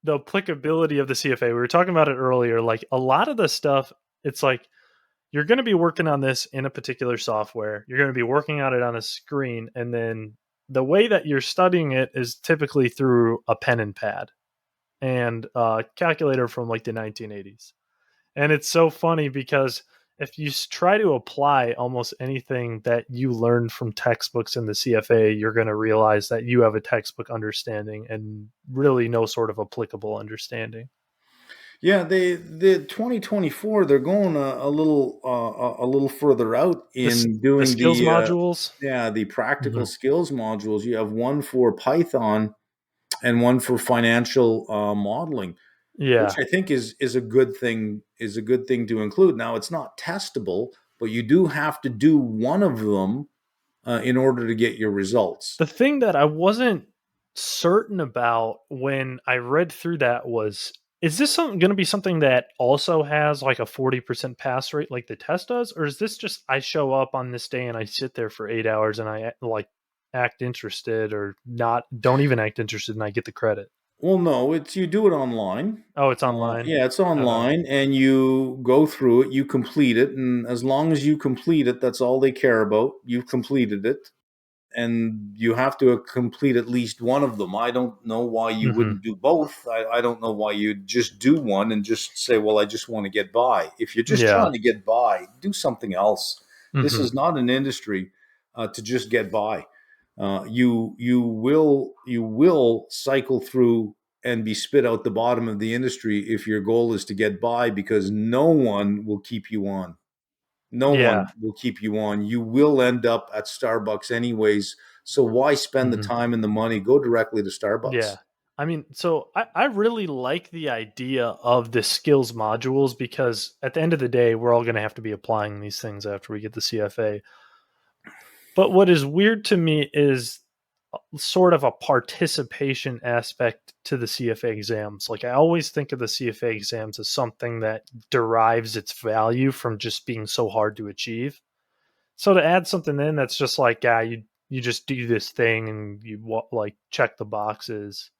the applicability of the CFA. We were talking about it earlier. Like a lot of the stuff, it's like you're going to be working on this in a particular software. You're going to be working on it on a screen, and then the way that you're studying it is typically through a pen and pad and a calculator from like the 1980s. And it's so funny because if you try to apply almost anything that you learned from textbooks in the CFA, you're going to realize that you have a textbook understanding and really no sort of applicable understanding. Yeah, the 2024 they're going a little further out in The doing skills the modules. the practical Mhm. skills modules. You have one for Python and one for financial modeling, which Yeah. I think is a good thing, is a good thing to include. Now it's not testable, but you do have to do one of them in order to get your results. The thing that I wasn't certain about when I read through that was, is this going to be something that also has like a 40% pass rate like the test does? Or is this just I show up on this day and I sit there for 8 hours and I like act interested or not, don't even act interested and I get the credit? Well, no, it's you do it online. Oh, it's online. Yeah, it's Okay. online, and you go through it, you complete it, and as long as you complete it, that's all they care about. You've completed it, and you have to complete at least one of them. I don't know why you Hmm. wouldn't do both. I don't know why you'd just do one and just say, well, I just want to get by. If you're just Yeah. trying to get by, do something else. This Hmm. is not an industry to just get by. You will cycle through and be spit out the bottom of the industry if your goal is to get by, because no one will keep you on. No Yeah. one will keep you on. You will end up at Starbucks anyways. So why spend the Hmm. time and the money? Go directly to Yeah. Starbucks. I mean, so I really like the idea of the skills modules because at the end of the day, we're all going to have to be applying these things after we get the CFA. But what is weird to me is sort of a participation aspect to the CFA exams. Like I always think of the CFA exams as something that derives its value from just being so hard to achieve. So to add something in that's just like, yeah, you just do this thing and you like check the boxes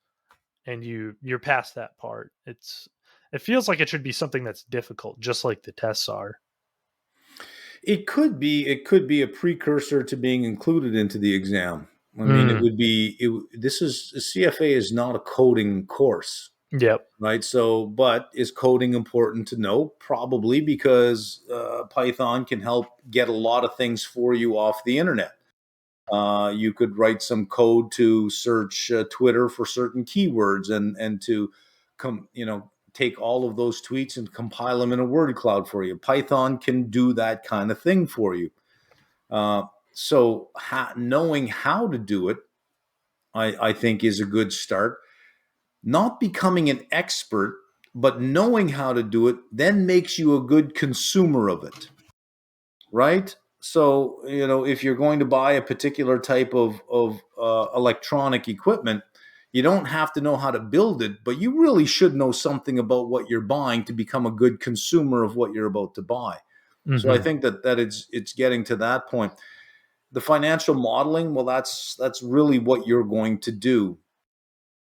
and you're past that part. It feels like it should be something that's difficult, just like the tests are. It could be a precursor to being included into the exam. I mean, it Mm, would be this is CFA is not a coding course, yep. right? So, but is coding important to know? Probably, because Python can help get a lot of things for you off the internet. You could write some code to search Twitter for certain keywords, and to take all of those tweets and compile them in a word cloud for you. Python can do that kind of thing for you. Uh, so knowing how to do it, I think, is a good start. Not becoming an expert, but knowing how to do it then makes you a good consumer of it, right? So, if you're going to buy a particular type of electronic equipment, you don't have to know how to build it, but you really should know something about what you're buying to become a good consumer of what you're about to buy. So I Hmm. think that it's getting to that point. The financial modeling, well, that's really what you're going to do.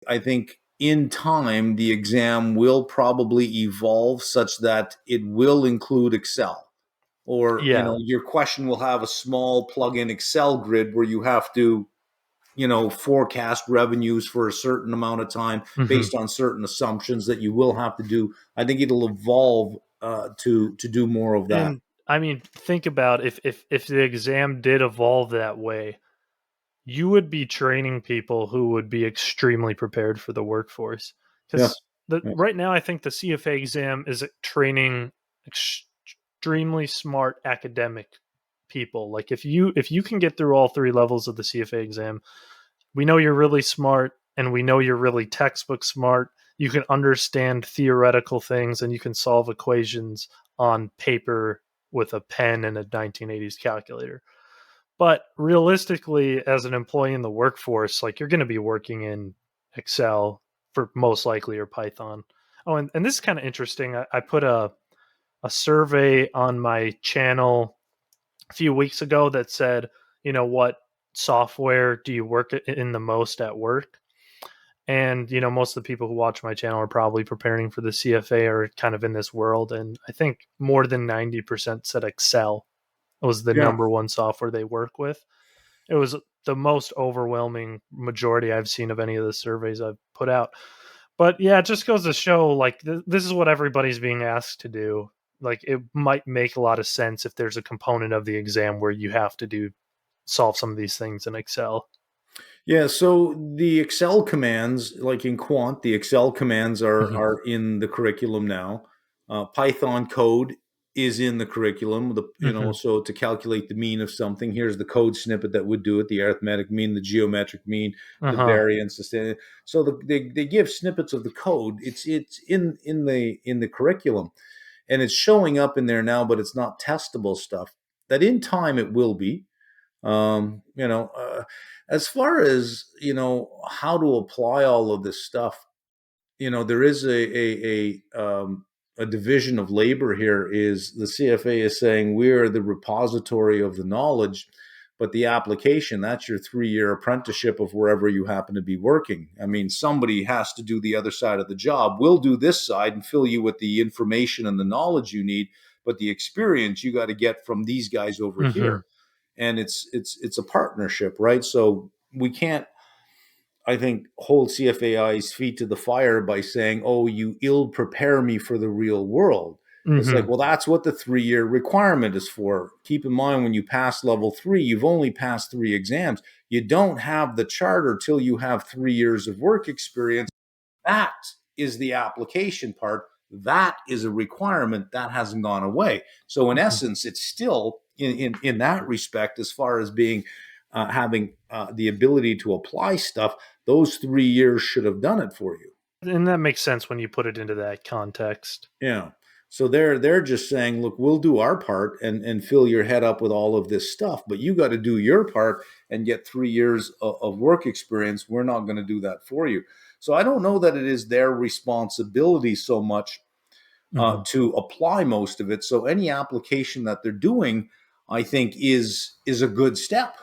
I think in time the exam will probably evolve such that it will include Excel, or Yeah. your question will have a small plug-in Excel grid where you have to forecast revenues for a certain amount of time Hmm. based on certain assumptions that you will have to do. I think it'll evolve to do more of that. And I mean, think about if the exam did evolve that way, you would be training people who would be extremely prepared for the workforce. Yeah, Because the yeah. right now, I think the CFA exam is training extremely smart academic people. Like if you can get through all three levels of the CFA exam, we know you're really smart and we know you're really textbook smart. You can understand theoretical things and you can solve equations on paper with a pen and a 1980s calculator. But realistically, as an employee in the workforce, like you're going to be working in Excel for most likely or Python. Oh, and this is kind of interesting. I put a survey on my channel a few weeks ago that said, what software do you work in the most at work? And most of the people who watch my channel are probably preparing for the CFA or kind of in this world. And I think more than 90% said Excel was the Yeah. number one software they work with. It was the most overwhelming majority I've seen of any of the surveys I've put out. But yeah, it just goes to show like this is what everybody's being asked to do. Like it might make a lot of sense if there's a component of the exam where you have to solve some of these things in Excel. Yeah, so the Excel commands, like in Quant, the Excel commands Mm-hmm. are in the curriculum now. Python code is in the curriculum. Mm-hmm. So to calculate the mean of something, here's the code snippet that would do it: the arithmetic mean, the geometric mean, the Uh-huh. variance, the standard. So they give snippets of the code. It's in the curriculum, and it's showing up in there now, but it's not testable stuff. That in time it will be. um, you know uh, as far as how to apply all of this stuff, there is a division of labor here. Is the CFA is saying we're the repository of the knowledge, but the application, that's your 3-year apprenticeship of wherever you happen to be working. I mean, somebody has to do the other side of the job. We'll do this side and fill you with the information and the knowledge you need, but the experience you got to get from these guys over Mm-hmm. here. And it's a partnership, right? So we can't, I think, hold CFAI's feet to the fire by saying, "Oh, you ill prepare me for the real world." It's like, Mm-hmm. well, that's what the 3-year requirement is for. Keep in mind, when you pass level 3, you've only passed 3 exams. You don't have the charter till you have 3 years of work experience. That is the application part. That is a requirement that hasn't gone away. So in essence, it's still in that respect, as far as being having the ability to apply stuff. Those 3 years should have done it for you. And that makes sense when you put it into that context. Yeah. So they're just saying, look, we'll do our part and fill your head up with all of this stuff, but you got to do your part and get 3 years of work experience. We're not going to do that for you. So I don't know that it is their responsibility so much Mm-hmm. to apply most of it. So any application that they're doing, I think, is a good step.